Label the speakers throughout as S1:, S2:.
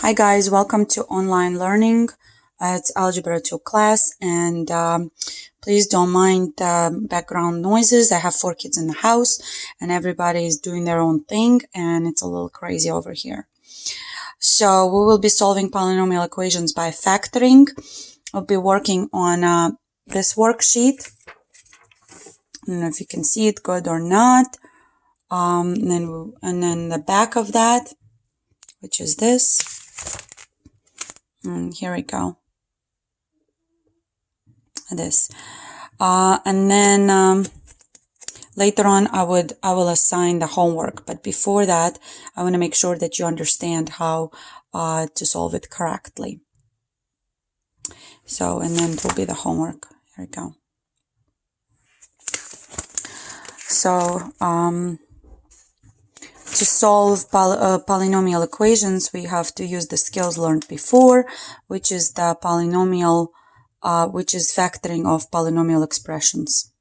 S1: Hi guys, welcome to online learning. It's Algebra 2 class, and please don't mind the background noises. I have 4 kids in the house and everybody is doing their own thing and it's a little crazy over here. So we will be solving polynomial equations by factoring. We'll be working on this worksheet. I don't know if you can see it good or not. And then the back of that, which is this. And here we go. This. And then later on I will assign the homework. But before that, I want to make sure that you understand how to solve it correctly. So, and then it will be the homework. Here we go. So, to solve polynomial equations, we have to use the skills learned before, which is the polynomial, which is factoring of polynomial expressions.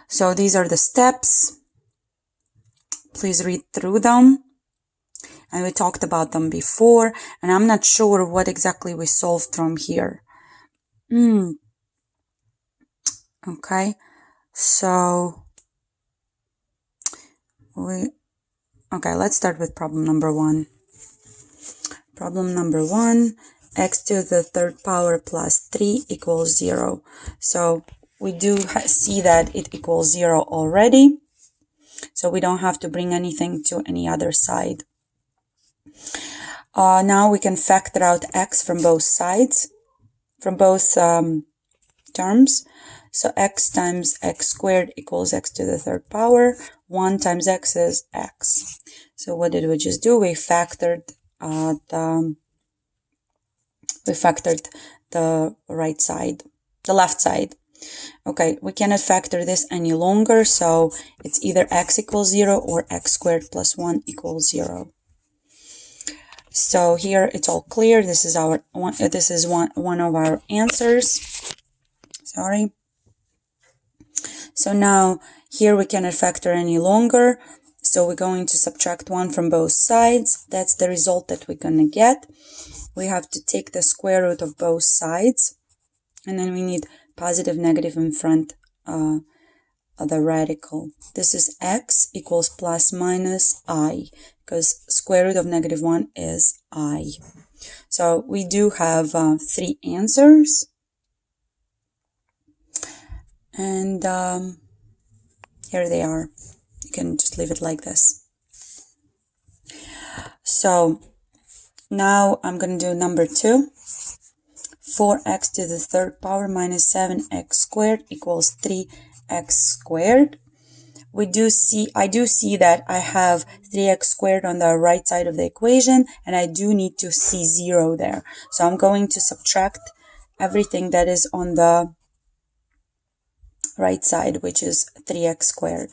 S1: So these are the steps. Please read through them. And we talked about them before, and I'm not sure what exactly we solved from here. Okay, so let's start with problem number 1. Problem number 1, x to the third power plus 3 equals 0. So we do see that it equals 0 already. So we don't have to bring anything to any other side. Now we can factor out x from both sides, from both terms. So x times x squared equals x to the third power. 1 times x is x. So what did we just do? We factored the right side, the left side. Okay, we cannot factor this any longer, so it's either x equals 0 or x squared plus 1 equals 0. So here it's all clear. This is one of our answers. Sorry. So now here we cannot factor any longer. So we're going to subtract 1 from both sides. That's the result that we're going to get. We have to take the square root of both sides. And then we need positive, negative in front of the radical. This is x equals plus minus I, because square root of negative 1 is I. So we do have 3 answers. And here they are. You can just leave it like this. So now I'm going to do number 2. 4x to the third power minus 7x squared equals 3x squared. I do see that I have 3x squared on the right side of the equation, and I do need to see 0 there. So I'm going to subtract everything that is on the right side, which is 3x squared.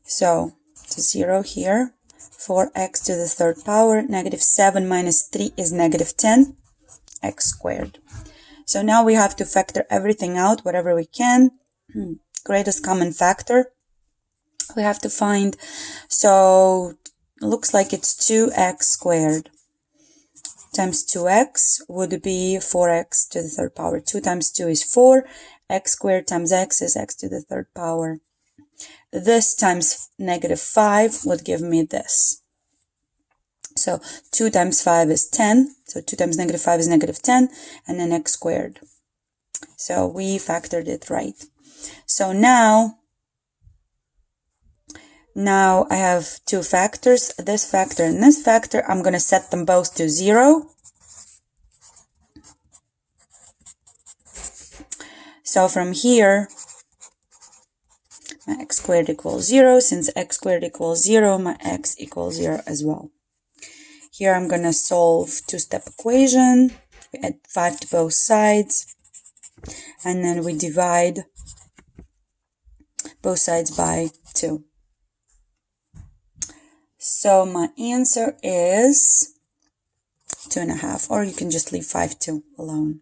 S1: So it's 0 here. 4x to the third power, negative 7 minus 3 is negative 10, x squared. So now we have to factor everything out, whatever we can. Greatest common factor we have to find. So it looks like it's 2x squared times 2x would be 4x to the third power. 2 times 2 is 4. X squared times x is x to the third power. This times negative 5 would give me this. So 2 times 5 is 10. So 2 times negative 5 is negative 10. And then x squared. So we factored it right. So now I have 2 factors. This factor and this factor. I'm going to set them both to 0. So from here, my x squared equals 0. Since x squared equals 0, my x equals 0 as well. Here I'm going to solve 2-step equation. We add 5 to both sides. And then we divide both sides by 2. So my answer is 2.5, or you can just leave 5, 2 alone.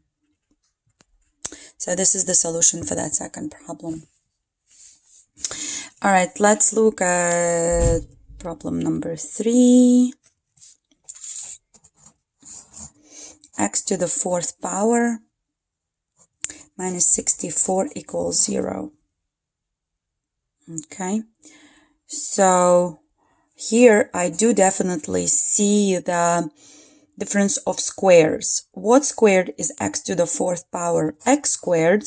S1: So this is the solution for that second problem. All right, let's look at Problem number 3. X to the 4th power minus 64 equals 0. Okay, so here I do definitely see the difference of squares. What squared is x to the 4th power? X squared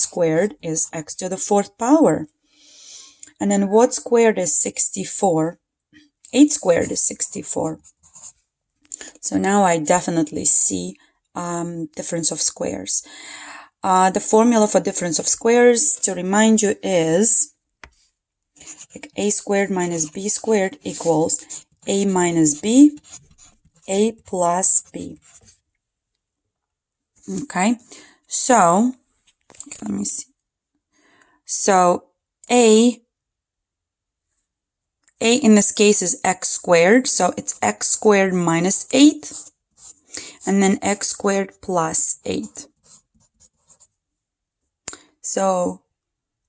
S1: is x to the 4th power. And then what squared is 64? 8 squared is 64. So now I definitely see difference of squares. The formula for difference of squares, to remind you, is like a squared minus b squared equals a minus b, a plus b. Okay, so let me see. So a in this case is x squared, so it's x squared minus 8, and then x squared plus 8. So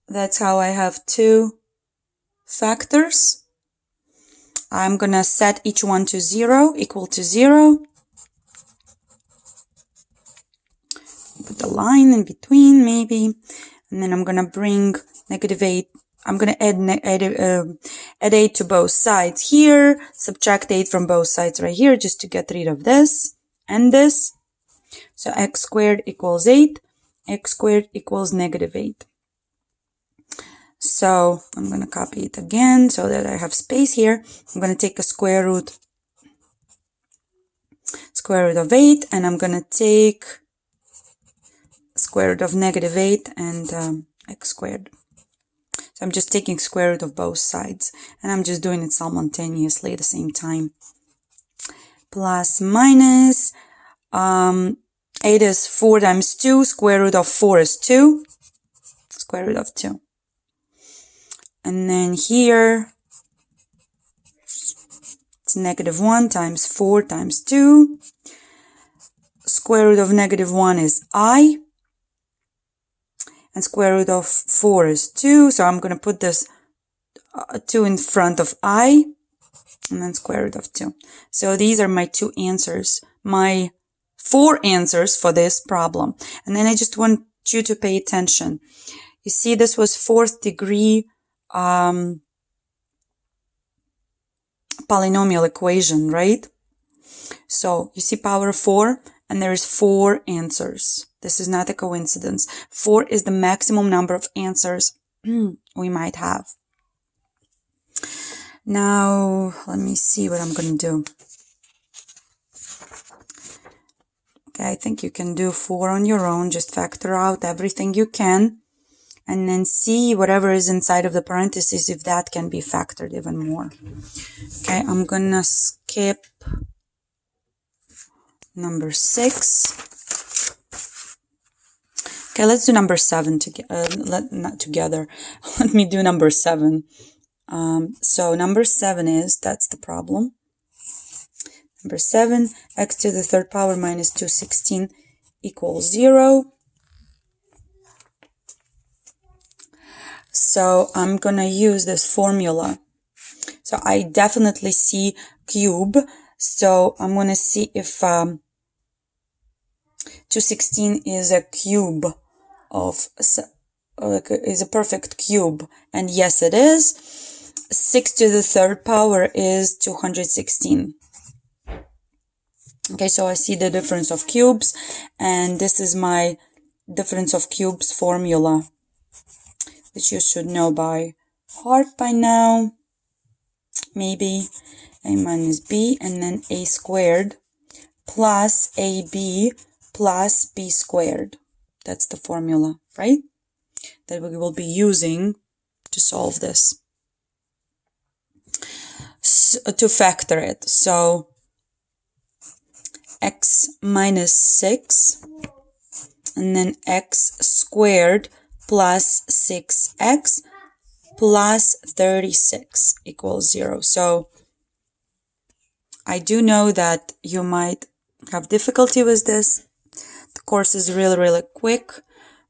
S1: that's how I have two factors. I'm gonna set each one to 0, equal to 0. Put a line in between maybe, and then I'm gonna bring negative 8. I'm gonna add 8 to both sides here, subtract 8 from both sides right here just to get rid of this and this. So x squared equals 8, x squared equals negative 8. So I'm going to copy it again so that I have space here. I'm going to take a square root of 8, and I'm going to take square root of negative 8 and x squared. So I'm just taking square root of both sides, and I'm just doing it simultaneously at the same time. Plus minus, 8 is 4 times 2, square root of 4 is 2, square root of 2. And then here, it's negative 1 times 4 times 2. Square root of negative 1 is I. And square root of 4 is 2. So I'm going to put this 2 in front of I. And then square root of 2. So these are my two answers. My 4 answers for this problem. And then I just want you to pay attention. You see, this was 4th degree polynomial equation, right? So you see power 4, and there is 4 answers. This is not a coincidence. 4 is the maximum number of answers we might have. Now, let me see what I'm going to do. Okay, I think you can do 4 on your own. Just factor out everything you can, and then see whatever is inside of the parentheses, if that can be factored even more. Okay, I'm gonna skip number 6. Okay, let's do number 7 not together. Let me do number 7. So number 7 is, that's the problem. Number 7, x to the 3rd power minus 216 equals 0. So I'm gonna use this formula. So I definitely see cube. So I'm gonna see if 216 is a cube of, is a perfect cube. And yes, it is. 6 to the 3rd power is 216. Okay, so I see the difference of cubes, and this is my difference of cubes formula, which you should know by heart by now. Maybe a minus b, and then a squared plus ab plus b squared. That's the formula, right? That we will be using to solve this, to factor it. So x minus 6, and then x squared plus 6x plus 36 equals 0. So I do know that you might have difficulty with this. The course is really, really quick,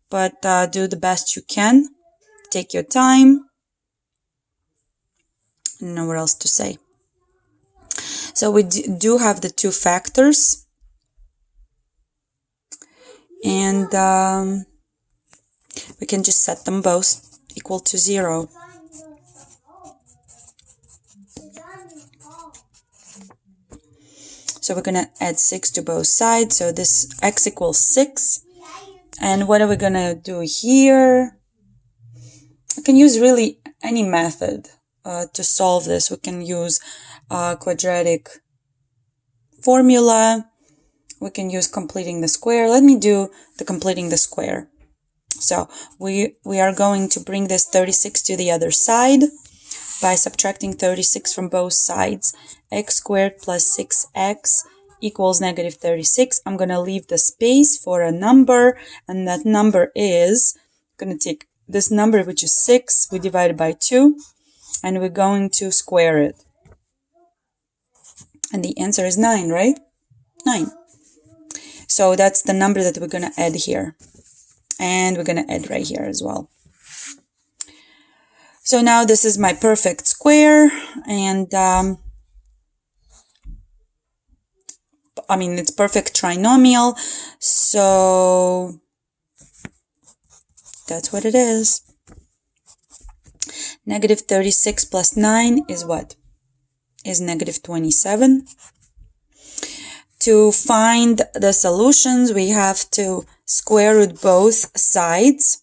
S1: but do the best you can. Take your time. Nowhere else to say. So we do have the two factors, and we can just set them both equal to 0. So we're going to add 6 to both sides. So this x equals 6. And what are we going to do here? We can use really any method to solve this. We can use quadratic formula. We can use completing the square. Let me do the completing the square. So we are going to bring this 36 to the other side by subtracting 36 from both sides. X squared plus 6x equals negative 36. I'm going to leave the space for a number, and that number is going to take this number, which is 6, we divide it by 2, and we're going to square it. And the answer is 9, right? 9. So that's the number that we're going to add here. And we're going to add right here as well. So now this is my perfect square, and I mean, it's perfect trinomial, so that's what it is. Negative 36 plus 9 is what? Is negative 27. To find the solutions, we have to square root both sides.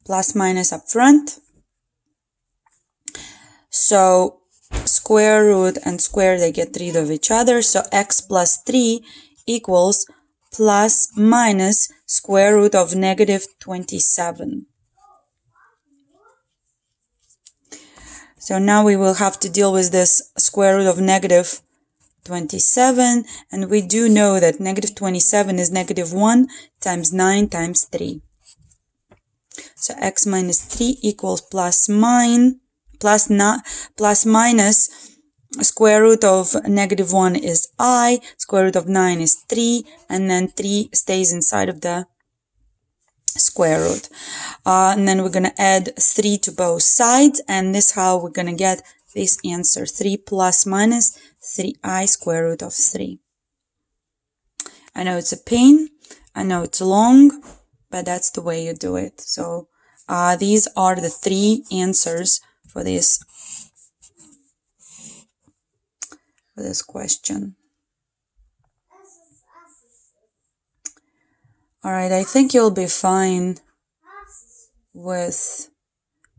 S1: Plus minus up front. So square root and square, they get rid of each other. So x plus 3 equals plus minus square root of negative 27. So now we will have to deal with this square root of negative 27. And we do know that negative 27 is negative 1 times 9 times 3. So x minus 3 equals plus minus square root of negative 1 is I, square root of 9 is 3, and then 3 stays inside of the square root. And then we're going to add 3 to both sides, and this is how we're going to get this answer, 3 plus minus 3i square root of 3. I know it's a pain, I know it's long, but that's the way you do it. So these are the 3 answers for this question. All right, I think you'll be fine with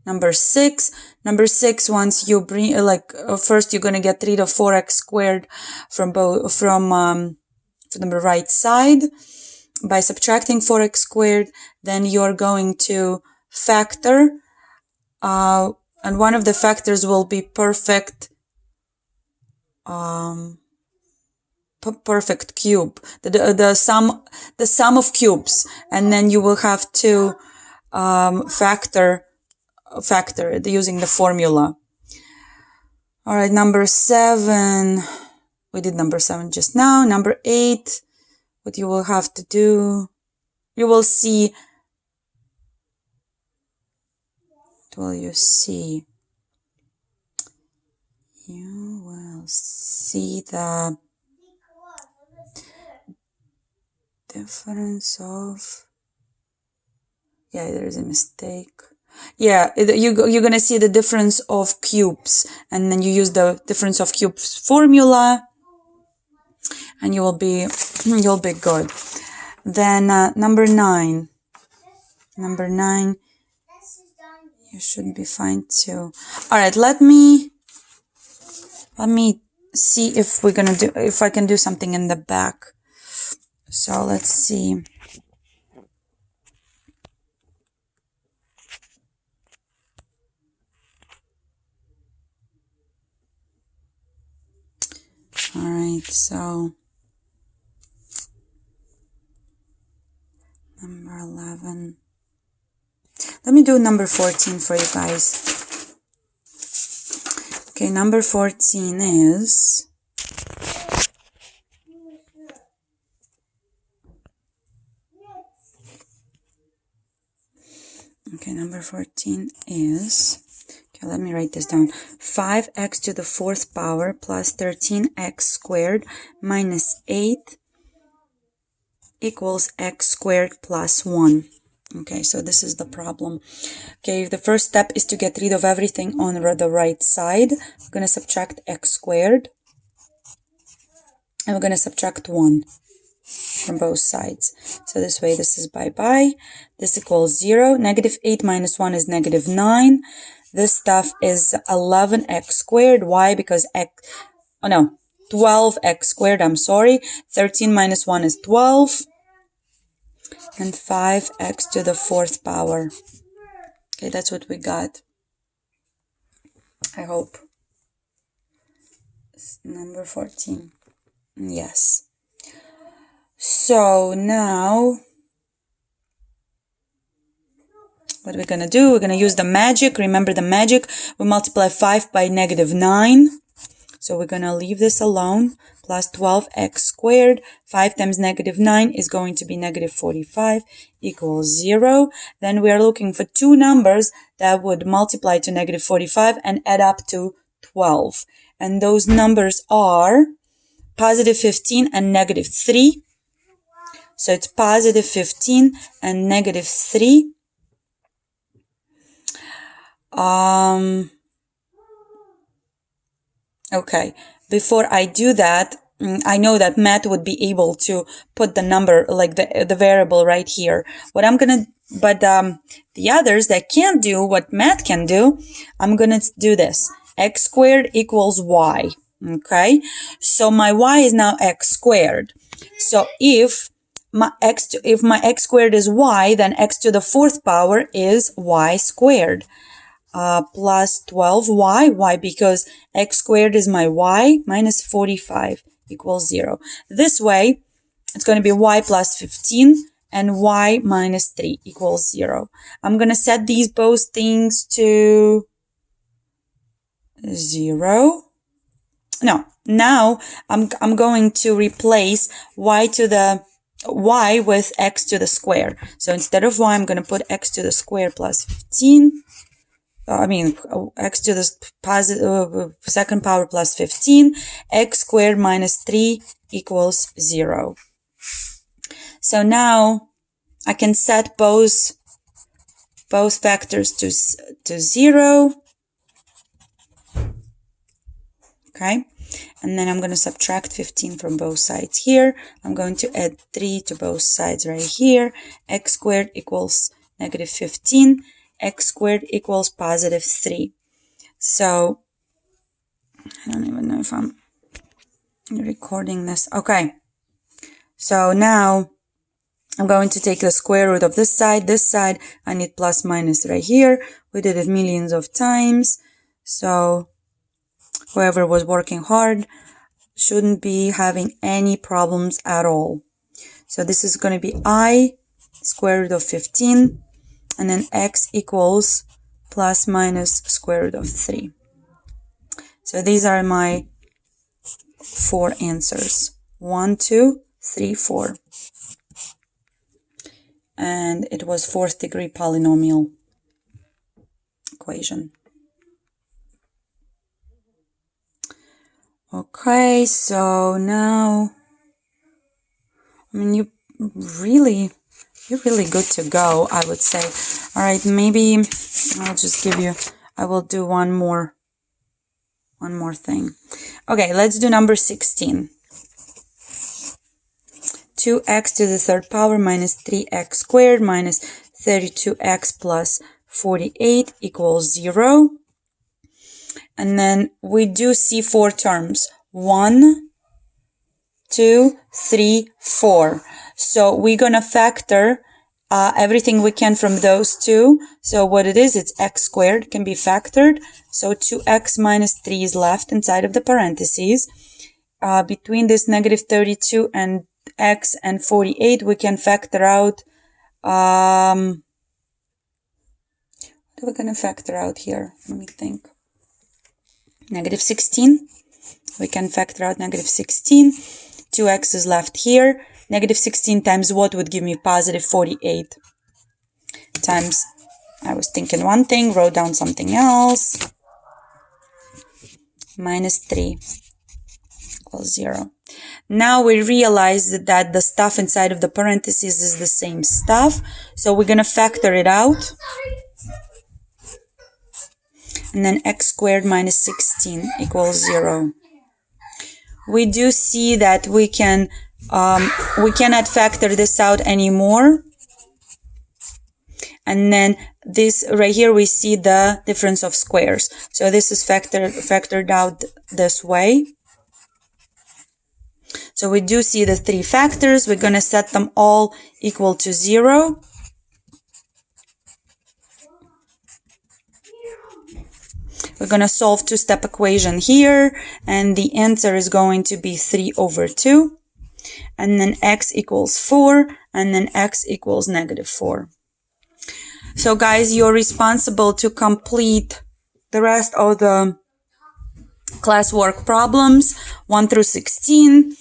S1: number 6. Number 6, once you bring first you're going to get rid of 4x squared from the right side by subtracting 4x squared. Then you're going to factor, and one of the factors will be perfect cube, the sum of cubes, and then you will have to factor it using the formula. All right, number 7, we did number 7 just now. Number 8, what you will have to do, you will see, you will see the difference of, there is a mistake. You're going to see the difference of cubes, and then you use the difference of cubes formula, and you'll be good. Then number 9, you should be fine too. All right, let me see if I can do something in the back. So let's see. All right, so number 11. Let me do number 14 for you guys. Okay, number 14 is, Okay, let me write this down. 5x to the 4th power plus 13x squared minus 8 equals x squared plus 1. Okay, so this is the problem. Okay, the first step is to get rid of everything on the right side. We're going to subtract x squared. And we're going to subtract 1 from both sides. So this way, this is bye-bye. This equals 0. Negative 8 minus 1 is negative 9. This stuff is 11x squared. Why? Because 12x squared, I'm sorry. 13 minus 1 is 12. And 5x to the 4th power. Okay, that's what we got. I hope. Number 14. Yes. So now, what we're going to do, we're going to use the magic. Remember the magic? We multiply 5 by negative 9. So we're going to leave this alone. Plus 12x squared. 5 times negative 9 is going to be negative 45 equals 0. Then we are looking for two numbers that would multiply to negative 45 and add up to 12. And those numbers are positive 15 and negative 3. So it's positive 15 and negative 3. Okay, before I do that, I know that math would be able to put the number, like the variable right here. What I'm gonna, but the others that can't do what math can do, I'm gonna do this. X squared equals y. Okay, so my y is now x squared. So if my x squared is y, then x to the 4th power is y squared. Plus 12y. Why? Because x squared is my y minus 45 equals 0. This way, it's going to be y plus 15 and y minus 3 equals 0. I'm going to set these both things to 0. No, now I'm going to replace y with x to the square. So instead of y, I'm going to put x to the square plus 15. X to the second power plus 15, x squared minus 3 equals 0. So now I can set both factors to 0. Okay, and then I'm going to subtract 15 from both sides here. I'm going to add 3 to both sides right here. X squared equals negative 15. X squared equals positive 3. So, I don't even know if I'm recording this. Okay. So now, I'm going to take the square root of this side. This side, I need plus minus right here. We did it millions of times. So, whoever was working hard shouldn't be having any problems at all. So, this is going to be I square root of 15. And then x equals plus minus square root of 3. So these are my 4 answers. 1, 2, 3, 4. And it was 4th degree polynomial equation. Okay, so now, you're really good to go, I would say. All right, maybe I'll just I will do one more thing. Okay, let's do number 16. 2x to the 3rd power minus 3x squared minus 32x plus 48 equals 0. And then we do see 4 terms. 1, 2, 3, 4. So we're going to factor everything we can from those two. So what it is, it's x squared can be factored. So 2x minus 3 is left inside of the parentheses. Between this negative 32 and x and 48, we can factor out, what are we going to factor out here? Let me think. Negative 16. We can factor out negative 16. 2x is left here. Negative 16 times what would give me positive 48? Times I was thinking one thing, wrote down something else. Minus 3 equals 0. Now we realize that the stuff inside of the parentheses is the same stuff. So we're going to factor it out. And then x squared minus 16 equals 0. We do see that we cannot factor this out anymore. And then this right here, we see the difference of squares. So this is factored out this way. So we do see the 3 factors. We're going to set them all equal to 0. We're going to solve two-step equation here, and the answer is going to be 3 over 2. And then x equals 4, and then x equals negative 4. So guys, you're responsible to complete the rest of the classwork problems 1 through 16.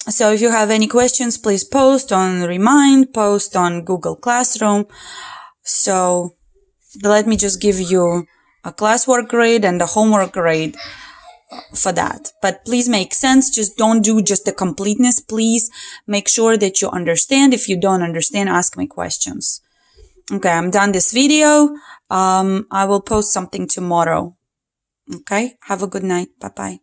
S1: So if you have any questions, please post on Remind, post on Google Classroom. So let me just give you a classwork grade and a homework grade for that. But please make sense. Just don't do just the completeness. Please make sure that you understand. If you don't understand, ask me questions. Okay, I'm done this video. I will post something tomorrow. Okay, have a good night. Bye-bye.